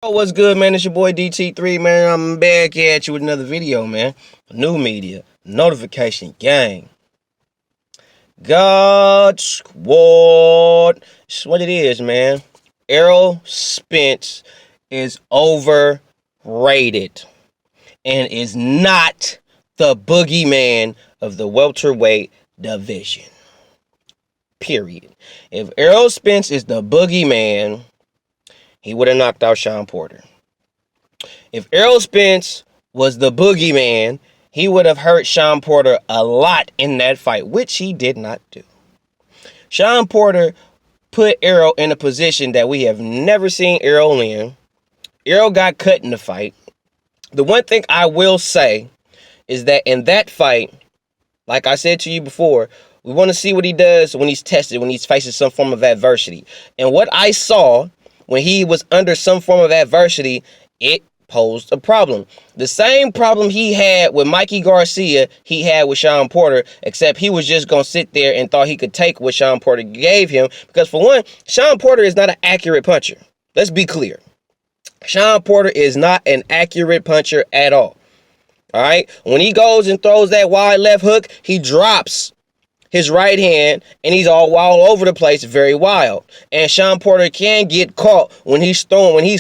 Oh, what's good, man? It's your boy DT3, man. I'm back at you with another video, man. New media, notification gang, God Squad. It's what it is, man. Errol Spence is overrated and is not the boogeyman of the welterweight division. Period. If Errol Spence is the boogeyman, he would have knocked out Shawn Porter. If Errol Spence was the boogeyman, he would have hurt Shawn Porter a lot in that fight, which he did not do. Shawn Porter put Errol in a position that we have never seen Errol in. Errol got cut in the fight. The one thing I will say is that in that fight, like I said to you before, we want to see what he does when he's tested, when he's facing some form of adversity. And what I saw when he was under some form of adversity, it posed a problem. The same problem he had with Mikey Garcia, he had with Shawn Porter, except he was just going to sit there and thought he could take what Shawn Porter gave him. Because for one, Shawn Porter is not an accurate puncher. Let's be clear. Shawn Porter is not an accurate puncher at all. All right? When he goes and throws that wide left hook, he drops his right hand, and he's all over the place, very wild. And Shawn Porter can get caught when he's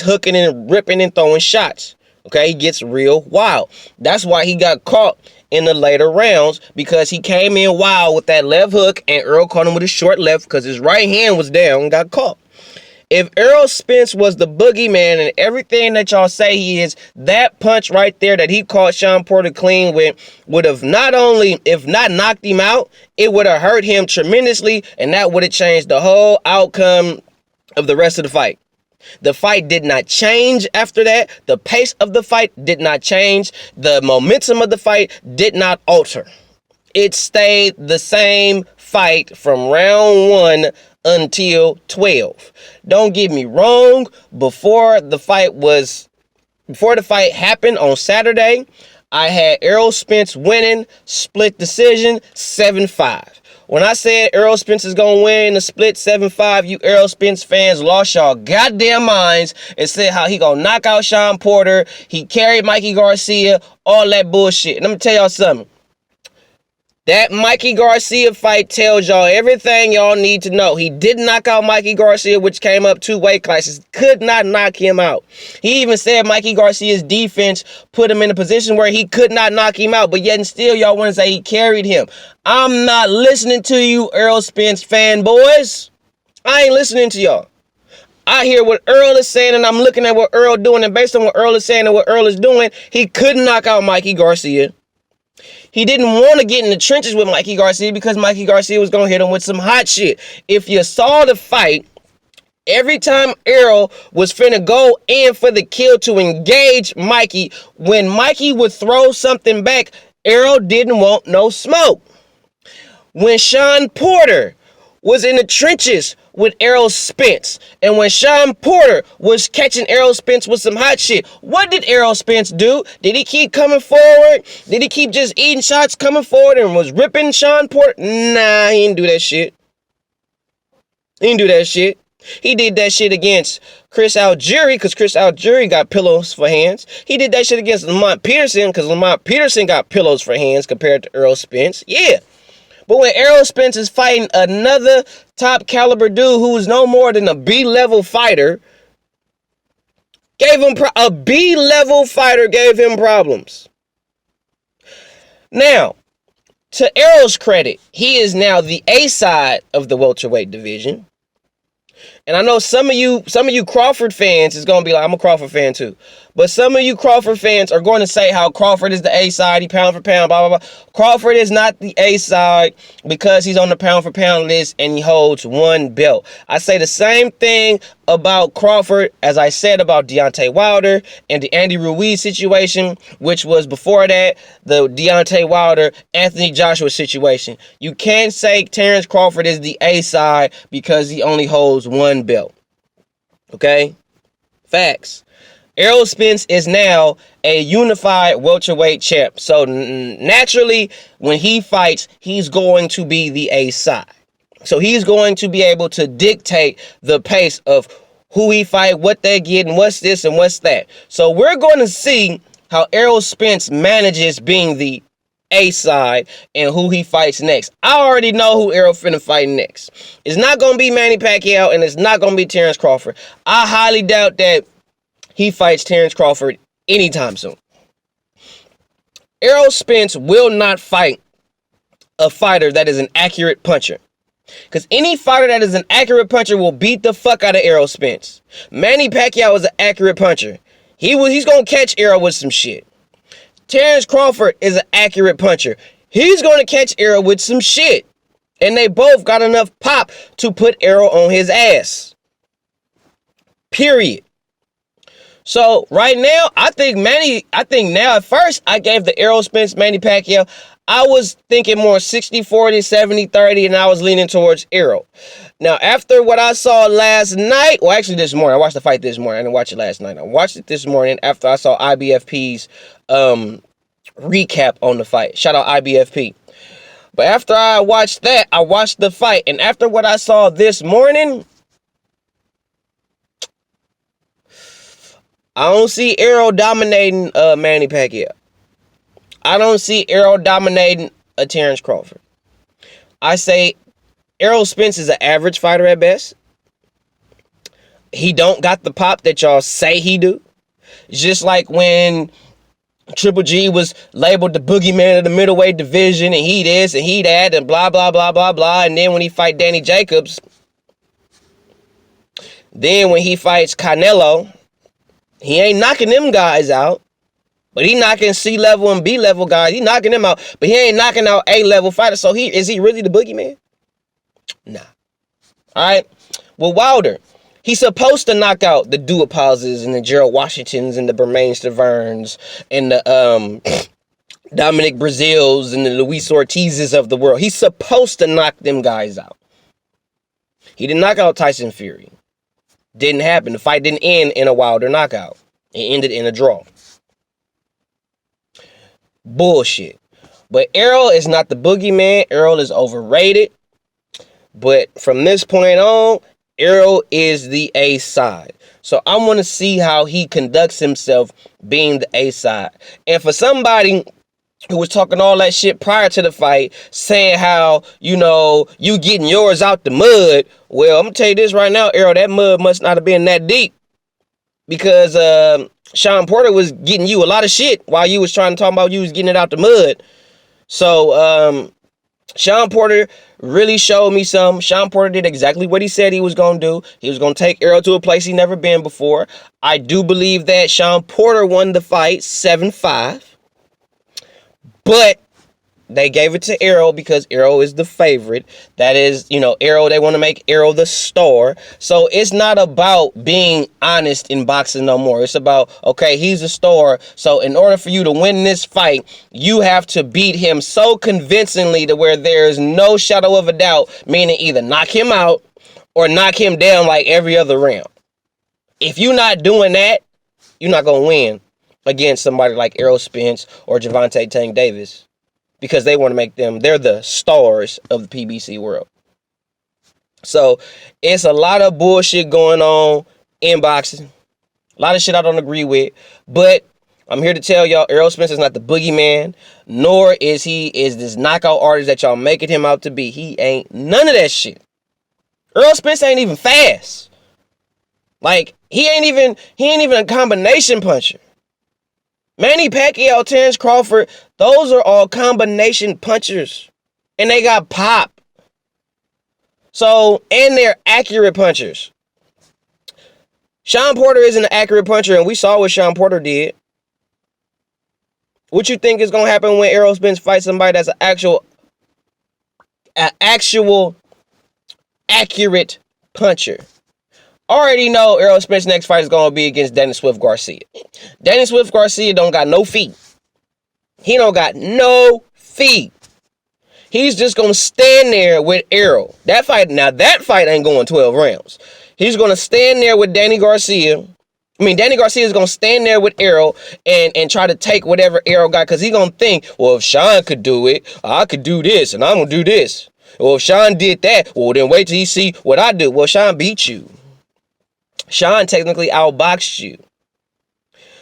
hooking and ripping and throwing shots. Okay, he gets real wild. That's why he got caught in the later rounds, because he came in wild with that left hook, and Errol caught him with his short left because his right hand was down and got caught. If Errol Spence was the boogeyman and everything that y'all say he is, that punch right there that he caught Shawn Porter clean with would have not only, if not knocked him out, it would have hurt him tremendously, and that would have changed the whole outcome of the rest of the fight. The fight did not change after that. The pace of the fight did not change. The momentum of the fight did not alter. It stayed the same fight from round 1 until 12. Don't get me wrong, before the fight happened on Saturday, I had Errol Spence winning, split decision, 7-5. When I said Errol Spence is going to win the split 7-5, you Errol Spence fans lost y'all goddamn minds and said how he going to knock out Shawn Porter, he carried Mikey Garcia, all that bullshit. And let me tell y'all something. That Mikey Garcia fight tells y'all everything y'all need to know. He did knock out Mikey Garcia, which came up 2 weight classes. Could not knock him out. He even said Mikey Garcia's defense put him in a position where he could not knock him out. But yet and still, y'all want to say he carried him. I'm not listening to you, Errol Spence fanboys. I ain't listening to y'all. I hear what Errol is saying, and I'm looking at what Errol doing. And based on what Errol is saying and what Errol is doing, he couldn't knock out Mikey Garcia. He didn't want to get in the trenches with Mikey Garcia because Mikey Garcia was going to hit him with some hot shit. If you saw the fight, every time Errol was finna go in for the kill to engage Mikey, when Mikey would throw something back, Errol didn't want no smoke. When Shawn Porter was in the trenches with Errol Spence, and when Shawn Porter was catching Errol Spence with some hot shit, what did Errol Spence do? Did he keep coming forward? Did he keep just eating shots, coming forward, and was ripping Shawn Porter? Nah, he didn't do that shit. He didn't do that shit. He did that shit against Chris Algieri because Chris Algieri got pillows for hands. He did that shit against Lamont Peterson because Lamont Peterson got pillows for hands compared to Errol Spence. Yeah. But when Errol Spence is fighting another top caliber dude who's no more than a B-level fighter, a B-level fighter gave him problems. Now, to Errol's credit, he is now the A side of the welterweight division. And I know some of you Crawford fans is going to be like, I'm a Crawford fan too. But some of you Crawford fans are going to say how Crawford is the A side, he pound for pound, blah, blah, blah. Crawford is not the A side because he's on the pound for pound list and he holds 1 belt. I say the same thing about Crawford as I said about Deontay Wilder and the Andy Ruiz situation, which was before that, the Deontay Wilder, Anthony Joshua situation. You can't say Terrence Crawford is the A side because he only holds 1 belt. Okay? Facts. Errol Spence is now a unified welterweight champ. So naturally, when he fights, he's going to be the A side. So he's going to be able to dictate the pace of who he fight, what they get, and what's this and what's that. So we're going to see how Errol Spence manages being the A side and who he fights next. I already know who Errol finna fight next. It's not going to be Manny Pacquiao, and it's not going to be Terrence Crawford. I highly doubt that he fights Terrence Crawford anytime soon. Errol Spence will not fight a fighter that is an accurate puncher. Because any fighter that is an accurate puncher will beat the fuck out of Errol Spence. Manny Pacquiao is an accurate puncher. He's going to catch Errol with some shit. Terrence Crawford is an accurate puncher. He's going to catch Errol with some shit. And they both got enough pop to put Errol on his ass. Period. So right now, I think now at first I gave the Errol Spence Manny Pacquiao. I was thinking more 60-40, 70-30, and I was leaning towards Errol. Now, after what I saw last night, well, actually this morning, I watched the fight this morning. I didn't watch it last night. I watched it this morning after I saw IBFP's recap on the fight. Shout out IBFP. But after I watched that, I watched the fight. And after what I saw this morning, I don't see Errol dominating Manny Pacquiao. I don't see Errol dominating a Terrence Crawford. I say Errol Spence is an average fighter at best. He don't got the pop that y'all say he do. Just like when Triple G was labeled the boogeyman of the middleweight division, and he this and he that and blah, blah, blah, blah, blah. And then when he fight Danny Jacobs, then when he fights Canelo, he ain't knocking them guys out. But he knocking C-level and B-level guys. He knocking them out. But he ain't knocking out A-level fighters. So is he really the boogeyman? Nah. All right. Well, Wilder, he's supposed to knock out the Duapauses and the Gerald Washingtons and the Bermain Staverns and the Dominic Brazils and the Luis Ortizes of the world. He's supposed to knock them guys out. He didn't knock out Tyson Fury. Didn't happen. The fight didn't end in a Wilder knockout. It ended in a draw. Bullshit. But Errol is not the boogeyman. Errol is overrated. But from this point on, Errol is the A side. So I want to see how he conducts himself being the A side. And for somebody who was talking all that shit prior to the fight, saying how, you getting yours out the mud. Well, I'm going to tell you this right now, Errol, that mud must not have been that deep. Because Sean Porter was getting you a lot of shit while you was trying to talk about you was getting it out the mud. So Sean Porter really showed me some. Sean Porter did exactly what he said he was going to do. He was going to take Errol to a place he never been before. I do believe that Sean Porter won the fight 7-5. But they gave it to Errol because Errol is the favorite. That is, Errol, they want to make Errol the star. So it's not about being honest in boxing no more. It's about, okay, he's a star. So in order for you to win this fight, you have to beat him so convincingly to where there's no shadow of a doubt, meaning either knock him out or knock him down like every other round. If you're not doing that, you're not going to win against somebody like Errol Spence or Gervonta Tank Davis. Because they want to make they're the stars of the PBC world. So it's a lot of bullshit going on in boxing. A lot of shit I don't agree with. But I'm here to tell y'all, Errol Spence is not the boogeyman, nor is he this knockout artist that y'all making him out to be. He ain't none of that shit. Errol Spence ain't even fast. Like, he ain't even a combination puncher. Manny Pacquiao, Terrence Crawford, those are all combination punchers. And they got pop. So, and they're accurate punchers. Sean Porter isn't an accurate puncher, and we saw what Sean Porter did. What you think is going to happen when Errol Spence fights somebody that's an actual accurate puncher? Already know Errol Spence's next fight is going to be against Danny Swift Garcia. Danny Swift Garcia don't got no feet. He don't got no feet. He's just going to stand there with Errol. That fight ain't going 12 rounds. He's going to stand there with Danny Garcia. Danny Garcia is going to stand there with Errol and try to take whatever Errol got, because he's going to think, well, if Sean could do it, I could do this, and I'm going to do this. Well, if Sean did that, well, then wait till you see what I do. Well, Sean beat you. Sean technically outboxed you.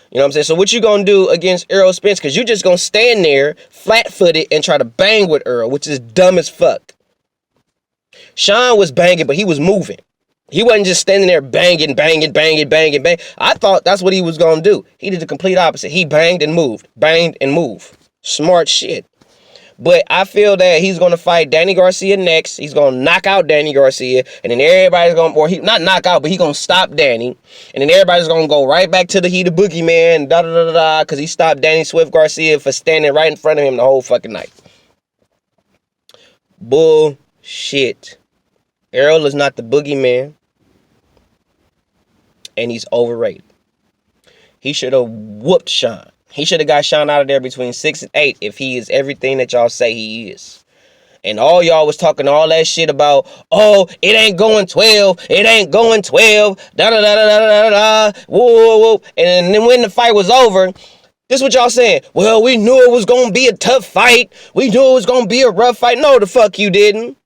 You know what I'm saying? So what you gonna do against Errol Spence? Because you just gonna stand there flat-footed and try to bang with Errol, which is dumb as fuck. Sean was banging, but he was moving. He wasn't just standing there banging. I thought that's what he was gonna do. He did the complete opposite. He banged and moved. Banged and moved. Smart shit. But I feel that he's going to fight Danny Garcia next. He's going to knock out Danny Garcia. And then everybody's going to, or he, not knock out, but he's going to stop Danny. And then everybody's going to go right back to the heat of Boogyman, because he stopped Danny Swift Garcia for standing right in front of him the whole fucking night. Bullshit. Errol is not the Boogyman. And he's overrated. He should have whooped Sean. He should have got Sean out of there between 6 and 8 if he is everything that y'all say he is. And all y'all was talking all that shit about, oh, it ain't going 12. It ain't going 12. Da-da-da-da-da-da-da. Whoa. And then when the fight was over, this is what y'all saying. Well, we knew it was going to be a tough fight. We knew it was going to be a rough fight. No, the fuck you didn't.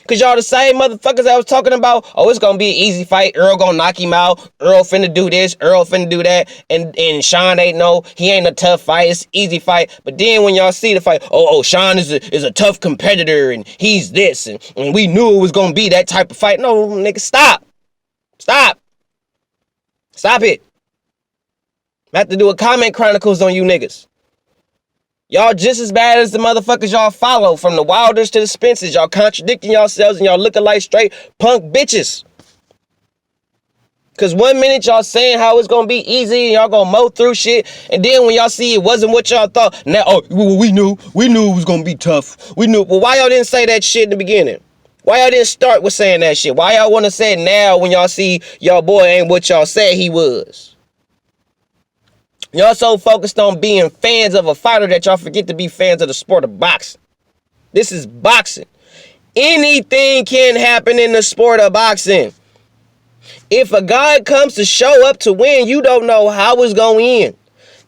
Because y'all the same motherfuckers that was talking about, oh, it's going to be an easy fight. Errol going to knock him out. Errol finna do this. Errol finna do that. And Sean ain't he ain't a tough fight. It's an easy fight. But then when y'all see the fight, oh, Sean is a tough competitor and he's this. And we knew it was going to be that type of fight. No, nigga, stop. Stop it. I have to do a comment chronicles on you niggas. Y'all just as bad as the motherfuckers y'all follow, from the Wilders to the Spences. Y'all contradicting yourselves and y'all looking like straight punk bitches. Because 1 minute y'all saying how it's going to be easy and y'all going to mow through shit. And then when y'all see it wasn't what y'all thought, now, oh, we knew it was going to be tough. We knew. Well, why y'all didn't say that shit in the beginning? Why y'all didn't start with saying that shit? Why y'all want to say it now when y'all see y'all boy ain't what y'all said he was? Y'all so focused on being fans of a fighter that y'all forget to be fans of the sport of boxing. This is boxing. Anything can happen in the sport of boxing. If a guy comes to show up to win, you don't know how it's going to end.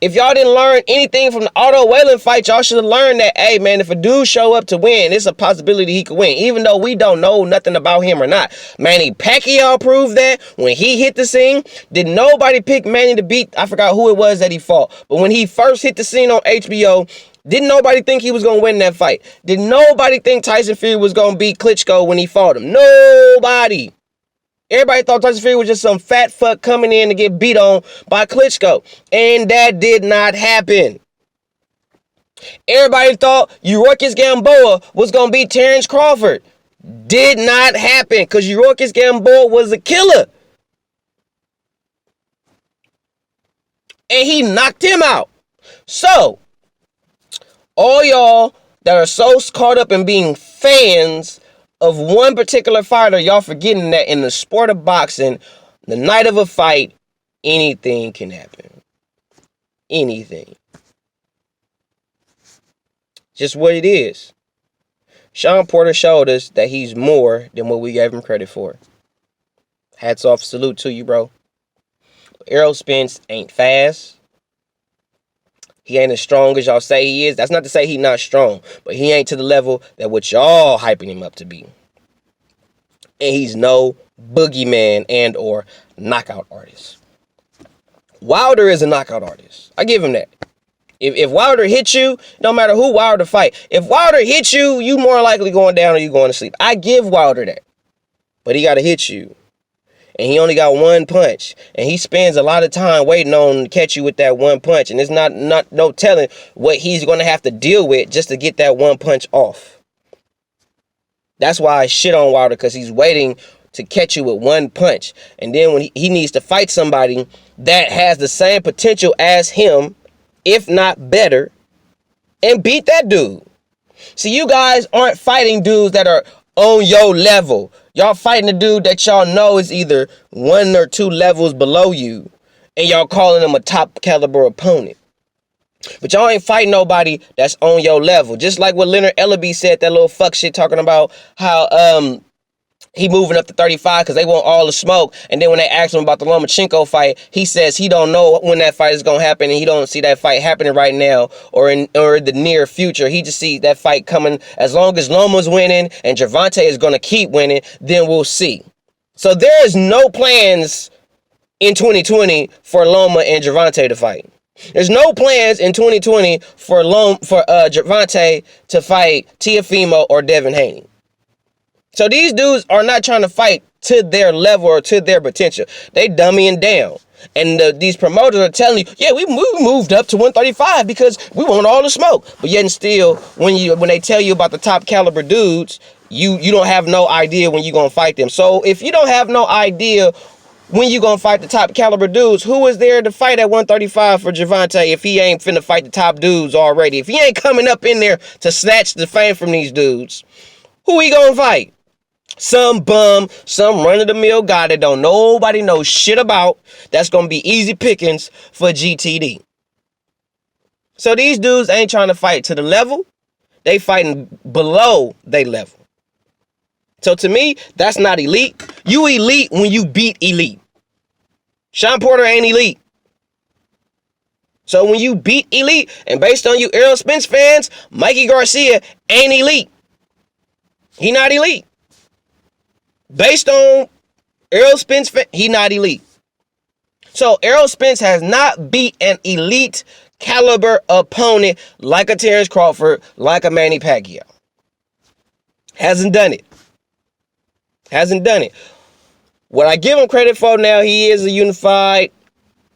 If y'all didn't learn anything from the Otto Whalen fight, y'all should have learned that, hey, man, if a dude show up to win, it's a possibility he could win, even though we don't know nothing about him or not. Manny Pacquiao proved that when he hit the scene. Did nobody pick Manny to beat? I forgot who it was that he fought. But when he first hit the scene on HBO, didn't nobody think he was going to win that fight? Did nobody think Tyson Fury was going to beat Klitschko when he fought him? Nobody. Everybody thought Tyson Fury was just some fat fuck coming in to get beat on by Klitschko. And that did not happen. Everybody thought Yuriorkis Gamboa was going to beat Terrence Crawford. Did not happen because Yuriorkis Gamboa was a killer. And he knocked him out. So, all y'all that are so caught up in being fans of one particular fighter, y'all forgetting that in the sport of boxing, the night of a fight, anything can happen. Anything. Just what it is. Sean Porter showed us that he's more than what we gave him credit for. Hats off, salute to you, bro. Errol Spence ain't fast. He ain't as strong as y'all say he is. That's not to say he's not strong, but he ain't to the level that what y'all hyping him up to be. And he's no boogeyman and or knockout artist. Wilder is a knockout artist. I give him that. If Wilder hits you, no matter who Wilder fight, if Wilder hits you, you more likely going down or you going to sleep. I give Wilder that. But he got to hit you. And he only got one punch. And he spends a lot of time waiting on to catch you with that one punch. And it's not no telling what he's going to have to deal with just to get that one punch off. That's why I shit on Wilder, because he's waiting to catch you with one punch. And then when he needs to fight somebody that has the same potential as him, if not better, and beat that dude. See, you guys aren't fighting dudes that are on your level. Y'all fighting a dude that y'all know is either 1 or 2 levels below you, and y'all calling him a top caliber opponent. But y'all ain't fighting nobody that's on your level. Just like what Leonard Ellaby said, that little fuck shit, talking about how he moving up to 35 because they want all the smoke. And then when they ask him about the Lomachenko fight, he says he don't know when that fight is going to happen, and he don't see that fight happening right now or in the near future. He just sees that fight coming. As long as Loma's winning and Gervonta is going to keep winning, then we'll see. So there is no plans in 2020 for Loma and Gervonta to fight. There's no plans in 2020 for Gervonta to fight Teofimo or Devin Haney. So these dudes are not trying to fight to their level or to their potential. They dummying down. And these promoters are telling you, yeah, we moved up to 135 because we want all the smoke. But yet and still, when they tell you about the top caliber dudes, you don't have no idea when you're going to fight them. So if you don't have no idea when you going to fight the top caliber dudes, who is there to fight at 135 for Gervonta if he ain't finna fight the top dudes already? If he ain't coming up in there to snatch the fame from these dudes, who he going to fight? Some bum, some run-of-the-mill guy that don't nobody know shit about. That's going to be easy pickings for GTD. So these dudes ain't trying to fight to the level. They fighting below their level. So to me, that's not elite. You elite when you beat elite. Sean Porter ain't elite. So when you beat elite, and based on you Errol Spence fans, Mikey Garcia ain't elite. He not elite. Based on Errol Spence, he not elite. So Errol Spence has not beat an elite caliber opponent like a Terrence Crawford, like a Manny Pacquiao. Hasn't done it. Hasn't done it. What I give him credit for now, he is a unified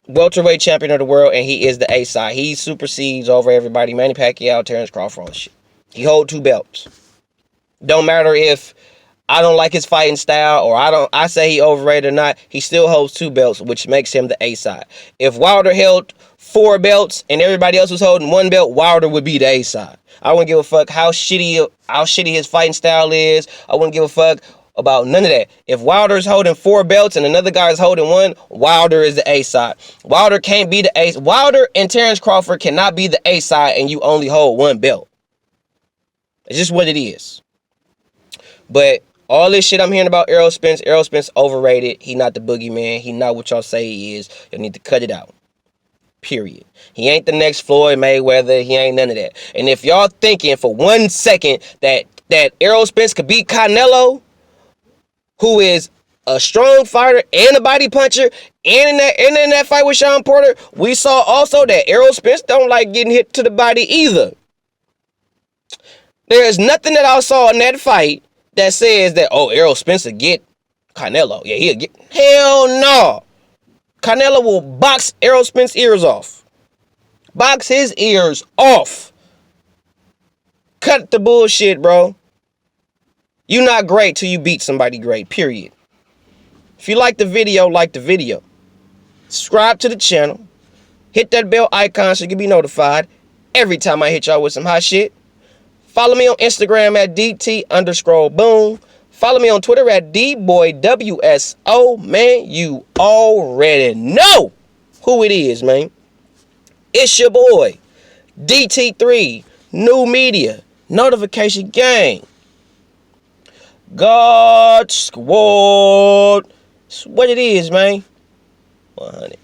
welterweight champion of the world, and he is the A side. He supersedes over everybody. Manny Pacquiao, Terrence Crawford, all this shit. He hold 2 belts. Don't matter if I don't like his fighting style or I say he overrated or not, he still holds 2 belts, which makes him the A side. If Wilder held 4 belts and everybody else was holding 1 belt, Wilder would be the A side. I wouldn't give a fuck how shitty his fighting style is. I wouldn't give a fuck about none of that. If Wilder's holding 4 belts and another guy's holding 1, Wilder is the A side. Wilder can't be the A. Wilder and Terrence Crawford cannot be the A side and you only hold 1 belt. It's just what it is. But all this shit I'm hearing about Errol Spence overrated. He not the boogeyman. He not what y'all say he is. You need to cut it out. Period. He ain't the next Floyd Mayweather. He ain't none of that. And if y'all thinking for 1 second that Errol Spence could beat Canelo, who is a strong fighter and a body puncher, and in that fight with Sean Porter, we saw also that Errol Spence don't like getting hit to the body either. There is nothing that I saw in that fight that says that, oh, Errol Spence will get Canelo. Yeah, he'll get. Hell no. Canelo will box Errol Spence's ears off. Box his ears off. Cut the bullshit, bro. You're not great till you beat somebody great, period. If you like the video, like the video. Subscribe to the channel. Hit that bell icon so you can be notified every time I hit y'all with some hot shit. Follow me on Instagram at DT_boom. Follow me on Twitter at DBoyWSO. Man, you already know who it is, man. It's your boy, DT3, New Media, Notification Gang. God Squad. It's what it is, man. 100.